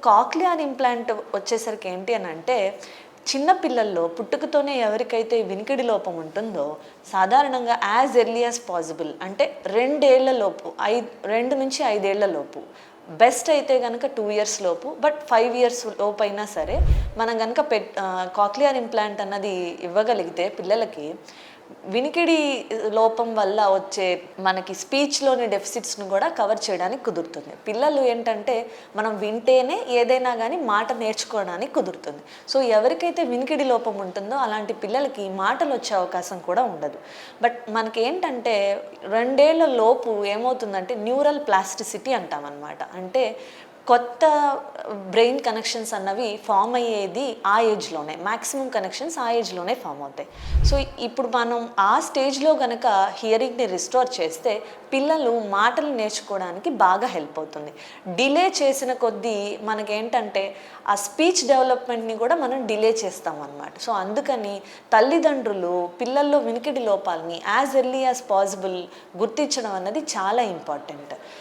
Cochlear implant వచ్చేసరికి ఏంటి అని అంటే, చిన్న పిల్లల్లో పుట్టుకతోనే ఎవరికైతే వినికిడి లోపం ఉంటుందో, సాధారణంగా యాజ్ ఎర్లీ యాజ్ పాసిబుల్ అంటే 2 ఏళ్ల లోపు, 2 నుంచి 5 ఏళ్ల లోపు, బెస్ట్ అయితే గనక 2 ఇయర్స్ లోపు, బట్ 5 ఇయర్స్ లోపైనా సరే మనం గనక కాక్లియర్ ఇంప్లాంట్ అన్నది ఇవ్వగలిగితే పిల్లలకి, వినికిడి లోపం వల్ల వచ్చే మనకి స్పీచ్‌లోని డెఫిసిట్స్‌ను కూడా కవర్ చేయడానికి కుదురుతుంది. పిల్లలు ఏంటంటే, మనం వింటేనే ఏదైనా గానీ మాట నేర్చుకోవడానికి కుదురుతుంది. సో, ఎవరికైతే వినికిడి లోపం ఉంటుందో అలాంటి పిల్లలకి మాటలొచ్చే అవకాశం కూడా ఉండదు. బట్ మనకేంటంటే 2 ఏళ్ల లోపు ఏమవుతుందంటే న్యూరల్ ప్లాస్టిసిటీ అంటామనమాట. అంటే కొత్త బ్రెయిన్ కనెక్షన్స్ అన్నవి ఫామ్ అయ్యేది ఆ ఏజ్‌లోనే. మాక్సిమం కనెక్షన్స్ ఆ ఏజ్‌లోనే ఫామ్ అవుతాయి. సో, ఇప్పుడు మనం ఆ స్టేజ్‌లో గనక హియరింగ్‌ని రిస్టోర్ చేస్తే పిల్లలు మాటలు నేర్చుకోవడానికి బాగా హెల్ప్ అవుతుంది. డిలే చేసిన కొద్దీ మనకేంటంటే ఆ స్పీచ్ డెవలప్‌మెంట్‌ని కూడా మనం డిలే చేస్తామనమాట. సో, అందుకని తల్లిదండ్రులు పిల్లల్లో వినికిడి లోపాలని యాజ్ ఎర్లీ యాజ్ పాసిబుల్ గుర్తించడం అన్నది చాలా ఇంపార్టెంట్.